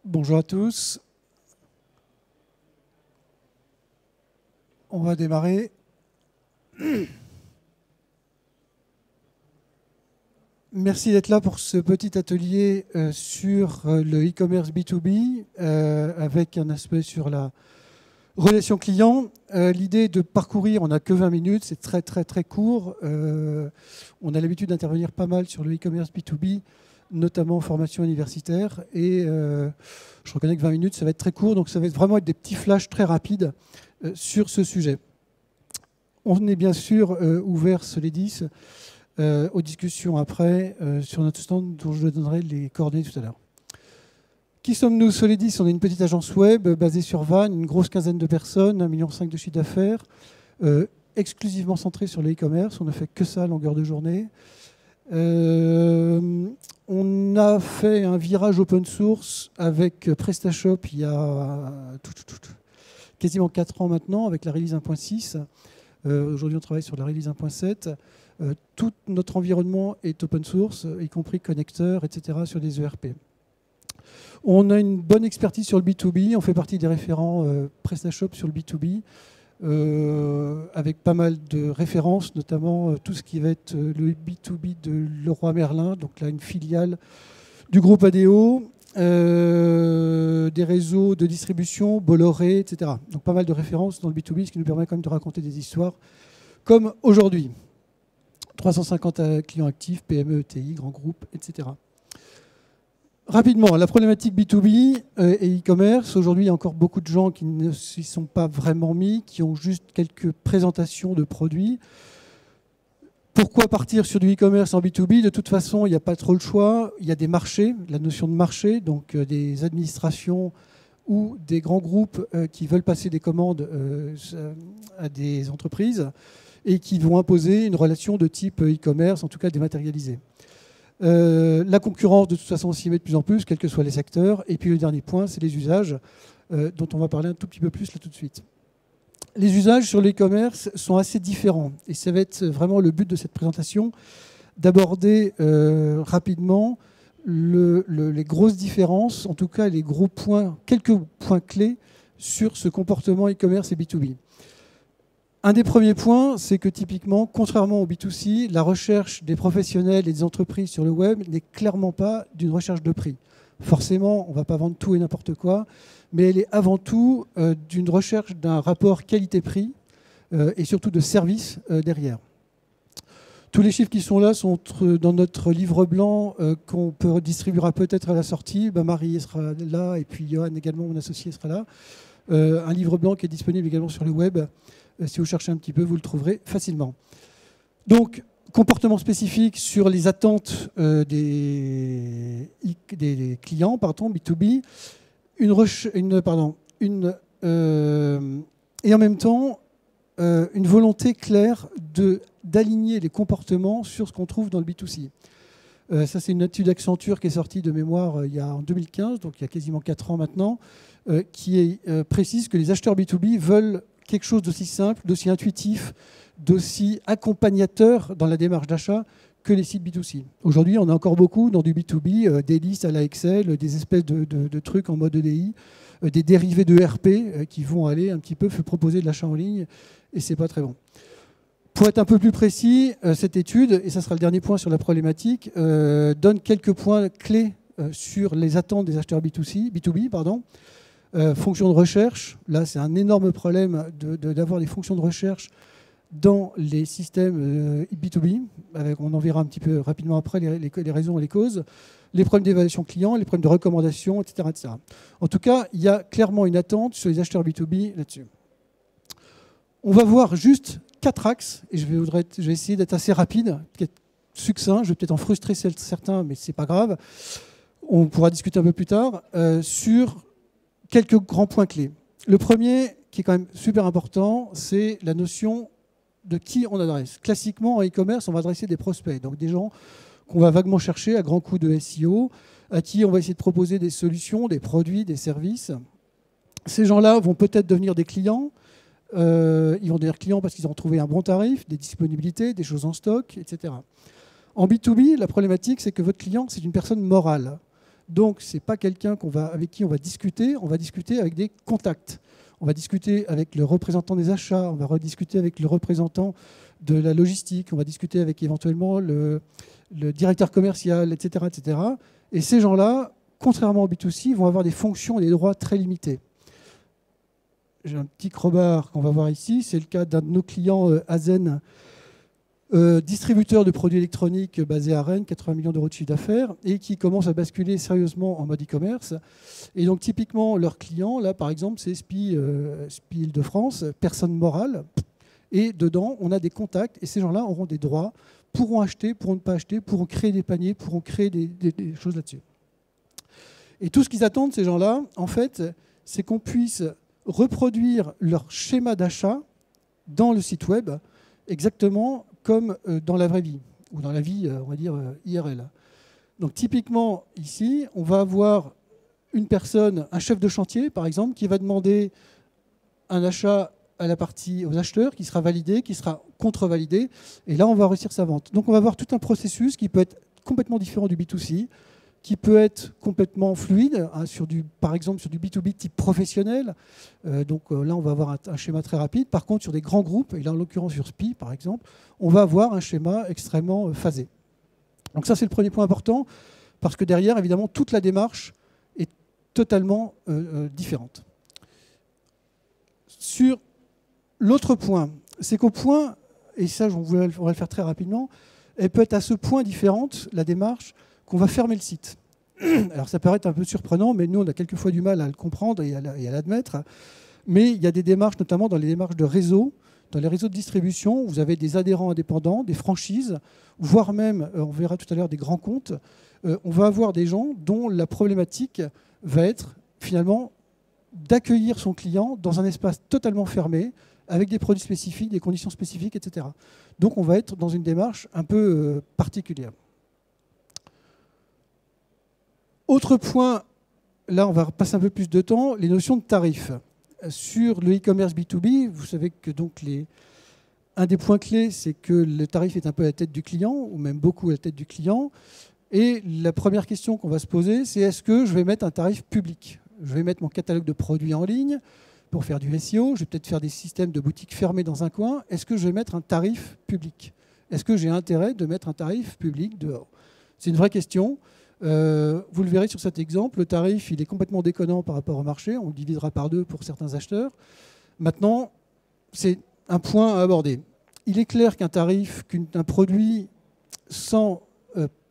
Bonjour à tous. On va démarrer. Merci d'être là pour ce petit atelier sur le e-commerce B2B avec un aspect sur la relation client. L'idée est de parcourir, on n'a que 20 minutes, c'est très très très court. On a l'habitude d'intervenir pas mal sur le e-commerce B2B, notamment en formation universitaire. Et je reconnais que 20 minutes, ça va être très court, donc ça va vraiment être des petits flashs très rapides sur ce sujet. On est bien sûr ouvert, Soledis, aux discussions après sur notre stand dont je donnerai les coordonnées tout à l'heure. Qui sommes-nous, Soledis? On est une petite agence web basée sur Vannes, une grosse quinzaine de personnes, 1,5 million de chiffre d'affaires, exclusivement centrée sur le e-commerce. On ne fait que ça à longueur de journée. On a fait un virage open source avec PrestaShop il y a quasiment 4 ans maintenant, avec la release 1.6. Aujourd'hui, on travaille sur la release 1.7. Tout notre environnement est open source, y compris connecteurs, etc., sur des ERP. On a une bonne expertise sur le B2B. On fait partie des référents PrestaShop sur le B2B, avec pas mal de références, notamment tout ce qui va être le B2B de Leroy Merlin, donc là, une filiale du groupe ADO, des réseaux de distribution, Bolloré, etc. Donc pas mal de références dans le B2B, ce qui nous permet quand même de raconter des histoires comme aujourd'hui. 350 clients actifs, PME, ETI, grands groupes, etc. Rapidement, la problématique B2B et e-commerce. Aujourd'hui, il y a encore beaucoup de gens qui ne s'y sont pas vraiment mis, qui ont juste quelques présentations de produits. Pourquoi partir sur du e-commerce en B2B? De toute façon, il n'y a pas trop le choix. Il y a des marchés, la notion de marché, donc des administrations ou des grands groupes qui veulent passer des commandes à des entreprises et qui vont imposer une relation de type e-commerce, en tout cas dématérialisée. La concurrence, de toute façon, s'y met de plus en plus, quels que soient les secteurs. Et puis le dernier point, c'est les usages, dont on va parler un tout petit peu plus là tout de suite. Les usages sur l'e-commerce sont assez différents. Et ça va être vraiment le but de cette présentation, d'aborder rapidement les grosses différences, en tout cas les gros points, quelques points clés sur ce comportement e-commerce et B2B. Un des premiers points, c'est que typiquement, contrairement au B2C, la recherche des professionnels et des entreprises sur le web n'est clairement pas d'une recherche de prix. Forcément, on ne va pas vendre tout et n'importe quoi, mais elle est avant tout d'une recherche d'un rapport qualité-prix et surtout de service derrière. Tous les chiffres qui sont là sont dans notre livre blanc qu'on distribuera peut-être à la sortie. Marie sera là et puis Johan également, mon associé, sera là. Un livre blanc qui est disponible également sur le web. Si vous cherchez un petit peu, vous le trouverez facilement. Donc, comportement spécifique sur les attentes des clients, B2B, et en même temps, une volonté claire d'aligner les comportements sur ce qu'on trouve dans le B2C. Ça, c'est une étude Accenture qui est sortie de mémoire en 2015, donc il y a quasiment 4 ans maintenant, qui précise que les acheteurs B2B veulent quelque chose d'aussi simple, d'aussi intuitif, d'aussi accompagnateur dans la démarche d'achat que les sites B2C. Aujourd'hui, on a encore beaucoup dans du B2B, des listes à la Excel, des espèces de trucs en mode EDI, des dérivés de RP qui vont aller un petit peu proposer de l'achat en ligne, et c'est pas très bon. Pour être un peu plus précis, cette étude, et ça sera le dernier point sur la problématique, donne quelques points clés sur les attentes des acheteurs B2B. Fonctions de recherche, là c'est un énorme problème d'avoir des fonctions de recherche dans les systèmes B2B. On en verra un petit peu rapidement après les raisons et les causes. Les problèmes d'évaluation client, les problèmes de recommandation, etc., etc. En tout cas, il y a clairement une attente sur les acheteurs B2B là-dessus. On va voir juste 4 axes, et je vais essayer d'être assez rapide, peut-être succinct, je vais peut-être en frustrer certains, mais ce n'est pas grave. On pourra discuter un peu plus tard sur quelques grands points clés. Le premier, qui est quand même super important, c'est la notion de qui on adresse. Classiquement, en e-commerce, on va adresser des prospects, donc des gens qu'on va vaguement chercher à grands coups de SEO, à qui on va essayer de proposer des solutions, des produits, des services. Ces gens-là vont peut-être devenir des clients. Ils vont devenir clients parce qu'ils ont trouvé un bon tarif, des disponibilités, des choses en stock, etc. En B2B, la problématique, c'est que votre client, c'est une personne morale. Donc, ce n'est pas quelqu'un avec qui on va discuter avec des contacts. On va discuter avec le représentant des achats, on va rediscuter avec le représentant de la logistique, on va discuter avec éventuellement le directeur commercial, etc., etc. Et ces gens-là, contrairement au B2C, vont avoir des fonctions et des droits très limités. J'ai un petit crowbar qu'on va voir ici. C'est le cas d'un de nos clients, Azen, distributeur de produits électroniques basé à Rennes, 80 millions d'euros de chiffre d'affaires, et qui commence à basculer sérieusement en mode e-commerce. Et donc typiquement, leurs clients, là par exemple, c'est SPI Île-de-France, personne morale. Et dedans, on a des contacts, et ces gens-là auront des droits, pourront acheter, pourront ne pas acheter, pourront créer des paniers, pourront créer des choses là-dessus. Et tout ce qu'ils attendent, ces gens-là, en fait, c'est qu'on puisse reproduire leur schéma d'achat dans le site web, exactement comme dans la vraie vie, ou dans la vie, on va dire, IRL. Donc typiquement, ici, on va avoir une personne, un chef de chantier, par exemple, qui va demander un achat aux acheteurs, qui sera validé, qui sera contre-validé, et là, on va réussir sa vente. Donc on va avoir tout un processus qui peut être complètement différent du B2C, qui peut être complètement fluide, hein, par exemple sur du B2B type professionnel. Là, on va avoir un schéma très rapide. Par contre, sur des grands groupes, et là en l'occurrence sur SPI par exemple, on va avoir un schéma extrêmement phasé. Donc ça, c'est le premier point important, parce que derrière, évidemment, toute la démarche est totalement différente. Sur l'autre point, c'est qu'au point, et ça, on va le faire très rapidement, elle peut être à ce point différente, la démarche, qu'on va fermer le site. Alors ça paraît un peu surprenant, mais nous on a quelquefois du mal à le comprendre et à l'admettre. Mais il y a des démarches, notamment dans les démarches de réseau, dans les réseaux de distribution, où vous avez des adhérents indépendants, des franchises, voire même, on verra tout à l'heure, des grands comptes. On va avoir des gens dont la problématique va être finalement d'accueillir son client dans un espace totalement fermé, avec des produits spécifiques, des conditions spécifiques, etc. Donc on va être dans une démarche un peu particulière. Autre point, là on va passer un peu plus de temps, les notions de tarifs. Sur le e-commerce B2B, vous savez que donc un des points clés, c'est que le tarif est un peu à la tête du client, ou même beaucoup à la tête du client. Et la première question qu'on va se poser, c'est est-ce que je vais mettre un tarif public? Je vais mettre mon catalogue de produits en ligne pour faire du SEO, je vais peut-être faire des systèmes de boutiques fermées dans un coin. Est-ce que je vais mettre un tarif public? Est-ce que j'ai intérêt de mettre un tarif public dehors? C'est une vraie question. Vous le verrez sur cet exemple, le tarif il est complètement déconnant par rapport au marché, on le divisera par 2 pour certains acheteurs. Maintenant, c'est un point à aborder. Il est clair qu'un produit sans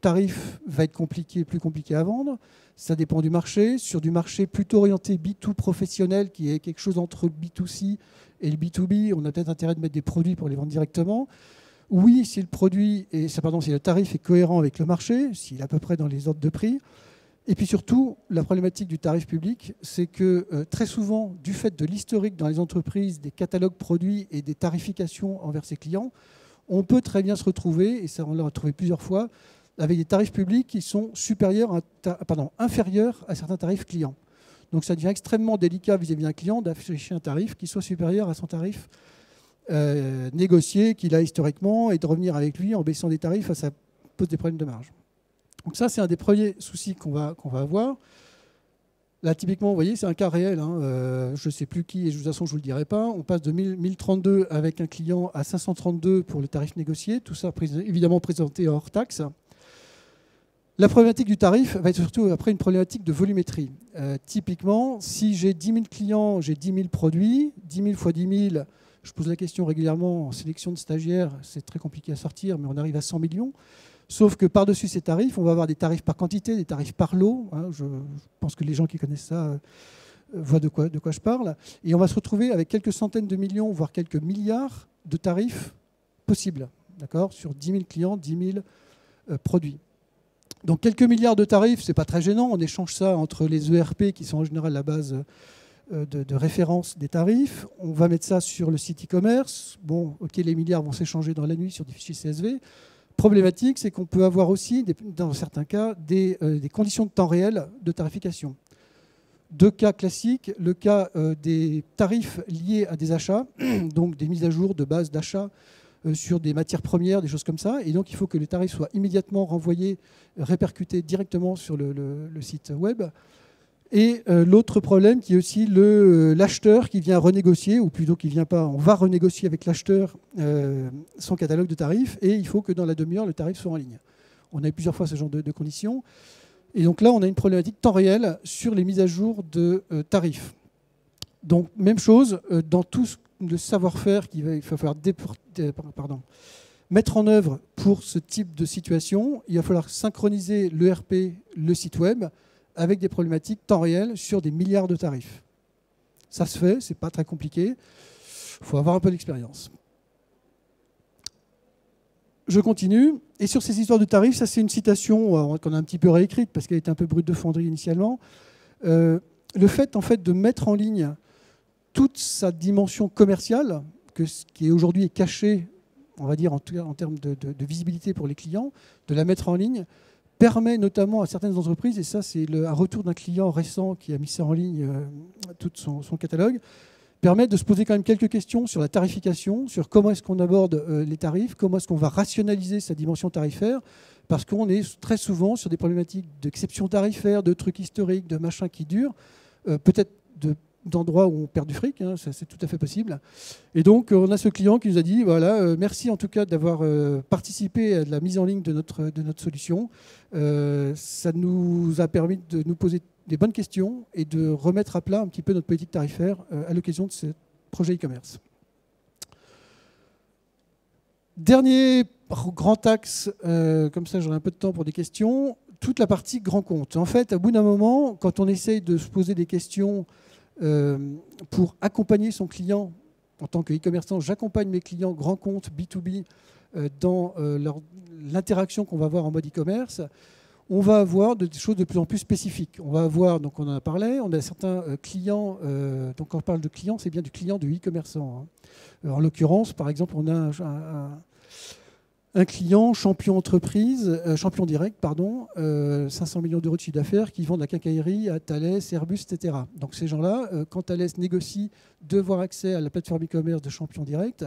tarif va être plus compliqué à vendre. Ça dépend du marché. Sur du marché plutôt orienté B2 professionnel, qui est quelque chose entre le B2C et le B2B, on a peut-être intérêt de mettre des produits pour les vendre directement. Oui, si le tarif est cohérent avec le marché, s'il est à peu près dans les ordres de prix. Et puis surtout, la problématique du tarif public, c'est que très souvent, du fait de l'historique dans les entreprises, des catalogues produits et des tarifications envers ses clients, on peut très bien se retrouver, et ça on l'a retrouvé plusieurs fois, avec des tarifs publics qui sont inférieurs à certains tarifs clients. Donc ça devient extrêmement délicat vis-à-vis d'un client d'afficher un tarif qui soit supérieur à son tarif négocié qu'il a historiquement, et de revenir avec lui en baissant des tarifs, ça pose des problèmes de marge. Donc ça, c'est un des premiers soucis qu'on va avoir. Là, typiquement, vous voyez, c'est un cas réel. Je ne sais plus qui, et de toute façon, je ne vous le dirai pas. On passe de 1032 avec un client à 532 pour le tarif négocié. Tout ça, évidemment, présenté hors taxe. La problématique du tarif va être surtout après une problématique de volumétrie. Typiquement, si j'ai 10 000 clients, j'ai 10 000 produits, 10 000 fois 10 000, je pose la question régulièrement en sélection de stagiaires, c'est très compliqué à sortir, mais on arrive à 100 millions. Sauf que par-dessus ces tarifs, on va avoir des tarifs par quantité, des tarifs par lot. Je pense que les gens qui connaissent ça voient de quoi je parle. Et on va se retrouver avec quelques centaines de millions, voire quelques milliards de tarifs possibles, d'accord, sur 10 000 clients, 10 000 produits. Donc quelques milliards de tarifs, ce n'est pas très gênant. On échange ça entre les ERP qui sont en général la base de référence des tarifs. On va mettre ça sur le site e-commerce. Bon, ok, les milliards vont s'échanger dans la nuit sur des fichiers CSV. Problématique, c'est qu'on peut avoir aussi, dans certains cas, des conditions de temps réel de tarification. Deux cas classiques, le cas des tarifs liés à des achats, donc des mises à jour de base d'achat sur des matières premières, des choses comme ça. Et donc, il faut que les tarifs soient immédiatement renvoyés, répercutés directement sur le site web. Et l'autre problème qui est aussi l'acheteur qui vient renégocier, ou plutôt qui vient pas, on va renégocier avec l'acheteur son catalogue de tarifs, et il faut que dans la demi-heure, le tarif soit en ligne. On a eu plusieurs fois ce genre de conditions. Et donc là, on a une problématique temps réel sur les mises à jour de tarifs. Donc, même chose, dans tout le savoir-faire qu'il va falloir mettre en œuvre pour ce type de situation, il va falloir synchroniser l'ERP, le site web, avec des problématiques temps réel sur des milliards de tarifs. Ça se fait, c'est pas très compliqué. Il faut avoir un peu d'expérience. Je continue. Et sur ces histoires de tarifs, ça c'est une citation qu'on a un petit peu réécrite parce qu'elle était un peu brute de fonderie initialement. Le fait, en fait de mettre en ligne toute sa dimension commerciale, qui aujourd'hui est cachée, on va dire en termes de visibilité pour les clients, de la mettre en ligne, permet notamment à certaines entreprises, et ça c'est un retour d'un client récent qui a mis ça en ligne, tout son catalogue, permet de se poser quand même quelques questions sur la tarification, sur comment est-ce qu'on aborde les tarifs, comment est-ce qu'on va rationaliser sa dimension tarifaire, parce qu'on est très souvent sur des problématiques d'exception tarifaire, de trucs historiques, de machins qui durent, peut-être d'endroits où on perd du fric, hein, c'est tout à fait possible. Et donc, on a ce client qui nous a dit, voilà, merci en tout cas d'avoir participé à la mise en ligne de notre solution. Ça nous a permis de nous poser des bonnes questions et de remettre à plat un petit peu notre politique tarifaire à l'occasion de ce projet e-commerce. Dernier grand axe, comme ça j'aurai un peu de temps pour des questions, toute la partie grand compte. En fait, à bout d'un moment, quand on essaye de se poser des questions pour accompagner son client, en tant que e-commerçant, j'accompagne mes clients grands comptes B2B dans l'interaction qu'on va avoir en mode e-commerce, on va avoir des choses de plus en plus spécifiques. On va avoir, donc on en a parlé, on a certains clients, donc quand on parle de clients, c'est bien du client de e-commerçant. Hein. En l'occurrence, par exemple, on a un client champion entreprise, champion direct, pardon, 500 millions d'euros de chiffre d'affaires qui vend de la quincaillerie à Thales, Airbus, etc. Donc ces gens-là, quand Thales négocie d'avoir accès à la plateforme e-commerce de champion direct,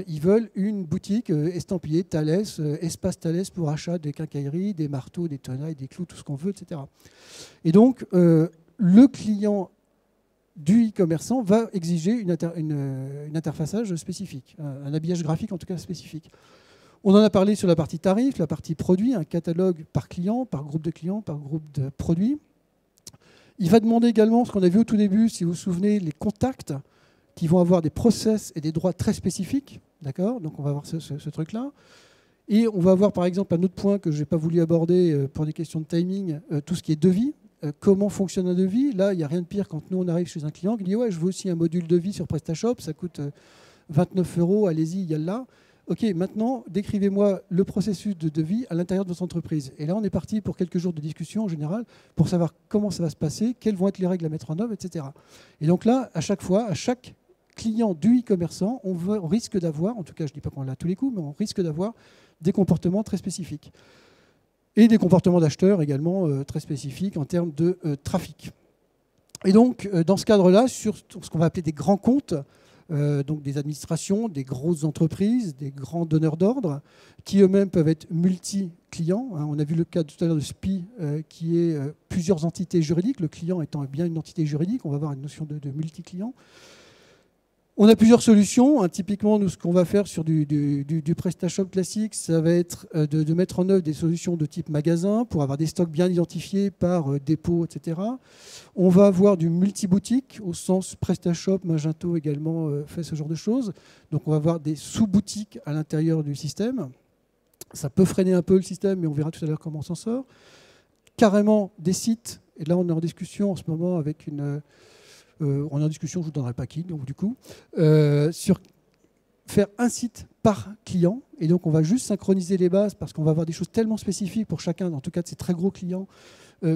ils veulent une boutique estampillée Thales, espace Thales pour achat des quincailleries, des marteaux, des tenailles, des clous, tout ce qu'on veut, etc. Et donc, le client du e-commerçant va exiger une interfaçage spécifique, un habillage graphique en tout cas spécifique. On en a parlé sur la partie tarif, la partie produit, un catalogue par client, par groupe de clients, par groupe de produits. Il va demander également, ce qu'on a vu au tout début, si vous vous souvenez, les contacts qui vont avoir des process et des droits très spécifiques. D'accord ? Donc on va avoir ce truc-là. Et on va avoir par exemple un autre point que je n'ai pas voulu aborder pour des questions de timing, tout ce qui est devis. Comment fonctionne un devis ? Là, il n'y a rien de pire quand nous on arrive chez un client qui dit « Ouais, je veux aussi un module devis sur PrestaShop, ça coûte 29 €, allez-y, il y a là. » Ok, maintenant, décrivez-moi le processus de devis à l'intérieur de votre entreprise. Et là, on est parti pour quelques jours de discussion en général pour savoir comment ça va se passer, quelles vont être les règles à mettre en œuvre, etc. Et donc là, à chaque fois, à chaque client du e-commerçant, on risque d'avoir, en tout cas je ne dis pas qu'on l'a à tous les coups, mais on risque d'avoir des comportements très spécifiques. Et des comportements d'acheteurs également très spécifiques en termes de trafic. Et donc, dans ce cadre-là, sur ce qu'on va appeler des grands comptes, donc des administrations, des grosses entreprises, des grands donneurs d'ordre, qui eux-mêmes peuvent être multi-clients. On a vu le cas tout à l'heure de SPI, qui est plusieurs entités juridiques, le client étant bien une entité juridique, on va avoir une notion de multi-client. On a plusieurs solutions. Typiquement, nous, ce qu'on va faire sur du PrestaShop classique, ça va être de mettre en œuvre des solutions de type magasin pour avoir des stocks bien identifiés par dépôt, etc. On va avoir du multi-boutique, au sens PrestaShop, Magento également fait ce genre de choses. Donc on va avoir des sous-boutiques à l'intérieur du système. Ça peut freiner un peu le système, mais on verra tout à l'heure comment on s'en sort. Carrément des sites, et là on est en discussion en ce moment avec on est en discussion, je ne vous donnerai pas qui, donc du coup, sur faire un site par client. Et donc, on va juste synchroniser les bases parce qu'on va avoir des choses tellement spécifiques pour chacun, en tout cas de ces très gros clients,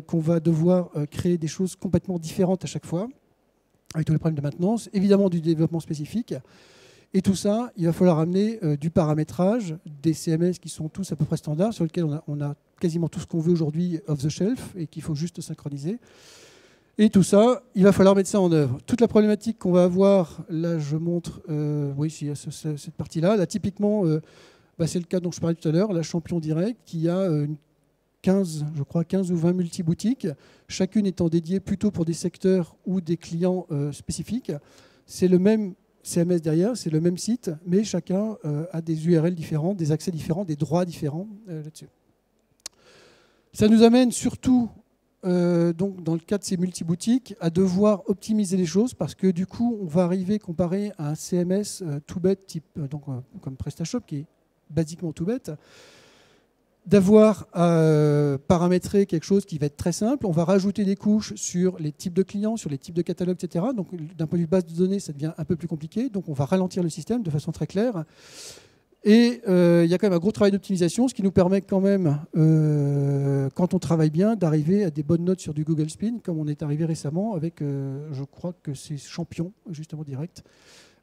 qu'on va devoir créer des choses complètement différentes à chaque fois, avec tous les problèmes de maintenance, évidemment du développement spécifique. Et tout ça, il va falloir amener du paramétrage, des CMS qui sont tous à peu près standards, sur lesquels on a quasiment tout ce qu'on veut aujourd'hui off the shelf et qu'il faut juste synchroniser. Et tout ça, il va falloir mettre ça en œuvre. Toute la problématique qu'on va avoir, là je montre, oui, il y a cette partie-là. Là, typiquement, c'est le cas dont je parlais tout à l'heure, la Champion Direct, qui a 15 ou 20 multi-boutiques, chacune étant dédiée plutôt pour des secteurs ou des clients spécifiques. C'est le même CMS derrière, c'est le même site, mais chacun a des URL différents, des accès différents, des droits différents là-dessus. Ça nous amène surtout, donc dans le cas de ces multi-boutiques, à devoir optimiser les choses parce que du coup, on va arriver comparé à un CMS tout bête, type, comme PrestaShop, qui est basiquement tout bête, d'avoir paramétré quelque chose qui va être très simple. On va rajouter des couches sur les types de clients, sur les types de catalogues, etc. Donc d'un point de vue base de données, ça devient un peu plus compliqué. Donc on va ralentir le système de façon très claire. Et il y a quand même un gros travail d'optimisation, ce qui nous permet quand même, quand on travaille bien, d'arriver à des bonnes notes sur du Google Spin, comme on est arrivé récemment avec, je crois que c'est Champion, justement direct,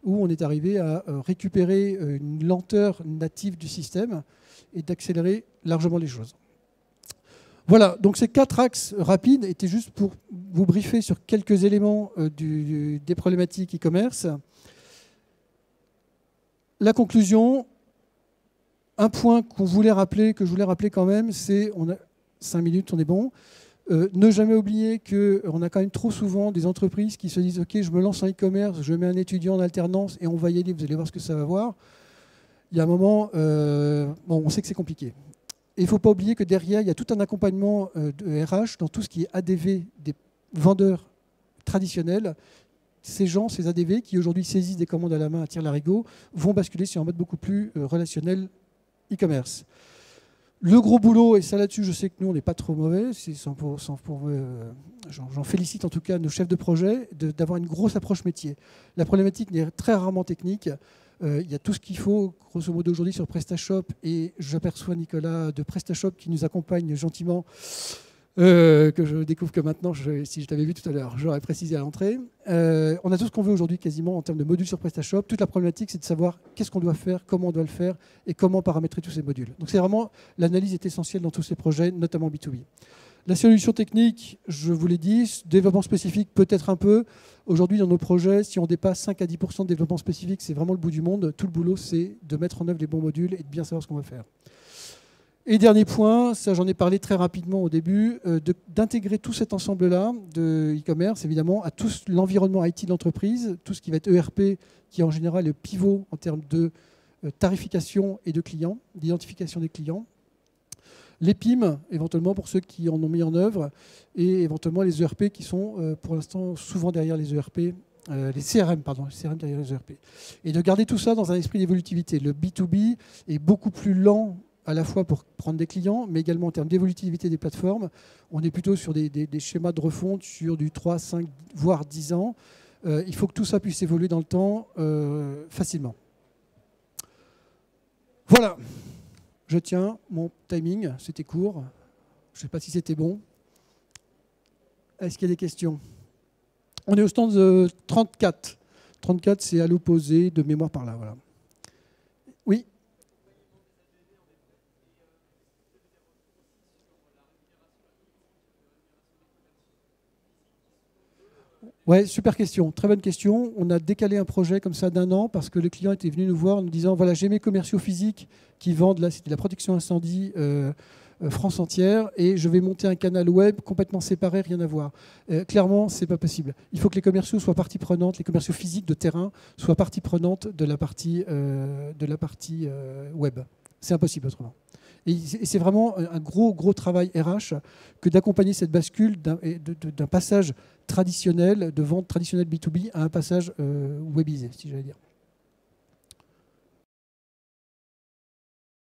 où on est arrivé à récupérer une lenteur native du système et d'accélérer largement les choses. Voilà, donc ces 4 axes rapides étaient juste pour vous briefer sur quelques éléments des problématiques e-commerce. La conclusion, un point qu'on voulait rappeler, que je voulais rappeler quand même, c'est, on a 5 minutes, on est bon, ne jamais oublier qu'on a quand même trop souvent des entreprises qui se disent « Ok, je me lance en e-commerce, je mets un étudiant en alternance et on va y aller, vous allez voir ce que ça va voir ». Il y a un moment, on sait que c'est compliqué. Et il ne faut pas oublier que derrière, il y a tout un accompagnement de RH dans tout ce qui est ADV des vendeurs traditionnels. Ces gens, ces ADV, qui aujourd'hui saisissent des commandes à la main à tire-larigot, vont basculer sur un mode beaucoup plus relationnel e-commerce. Le gros boulot, et ça là-dessus, je sais que nous, on n'est pas trop mauvais, j'en félicite en tout cas nos chefs de projet, d'avoir une grosse approche métier. La problématique n'est très rarement technique. Il y a tout ce qu'il faut, grosso modo, aujourd'hui sur PrestaShop, et j'aperçois Nicolas de PrestaShop qui nous accompagne gentiment, que je découvre que maintenant, si je t'avais vu tout à l'heure, j'aurais précisé à l'entrée. On a tout ce qu'on veut aujourd'hui quasiment en termes de modules sur PrestaShop. Toute la problématique, c'est de savoir qu'est-ce qu'on doit faire, comment on doit le faire et comment paramétrer tous ces modules. Donc c'est vraiment, l'analyse est essentielle dans tous ces projets, notamment B2B. La solution technique, je vous l'ai dit, développement spécifique peut-être un peu. Aujourd'hui, dans nos projets, si on dépasse 5 à 10% de développement spécifique, c'est vraiment le bout du monde. Tout le boulot, c'est de mettre en œuvre les bons modules et de bien savoir ce qu'on va faire. Et dernier point, ça j'en ai parlé très rapidement au début, d'intégrer tout cet ensemble-là de e-commerce, évidemment, à tout l'environnement IT de l'entreprise, tout ce qui va être ERP, qui est en général le pivot en termes de tarification et de clients, d'identification des clients. Les PIM, éventuellement, pour ceux qui en ont mis en œuvre, et éventuellement les ERP qui sont, pour l'instant, souvent derrière les ERP, les CRM, pardon, les CRM derrière les ERP. Et de garder tout ça dans un esprit d'évolutivité. Le B2B est beaucoup plus lent à la fois pour prendre des clients, mais également en termes d'évolutivité des plateformes. On est plutôt sur des schémas de refonte sur du 3, 5, voire 10 ans. Il faut que tout ça puisse évoluer dans le temps facilement. Voilà. Je tiens mon timing, c'était court. Je ne sais pas si c'était bon. Est-ce qu'il y a des questions? On est au stand 34. 34, c'est à l'opposé de mémoire par là. Voilà. Oui. Ouais, super question, très bonne question. On a décalé un projet comme ça d'1 an parce que le client était venu nous voir en nous disant voilà, j'ai mes commerciaux physiques qui vendent, là c'était la protection incendie France entière, et je vais monter un canal web complètement séparé, rien à voir. Clairement, c'est pas possible. Il faut que les commerciaux soient partie prenante, les commerciaux physiques de terrain soient partie prenante de la partie web. C'est impossible autrement. Et c'est vraiment un gros travail RH que d'accompagner cette bascule d'un passage traditionnel, de vente traditionnelle B2B, à un passage webisé, si j'allais dire.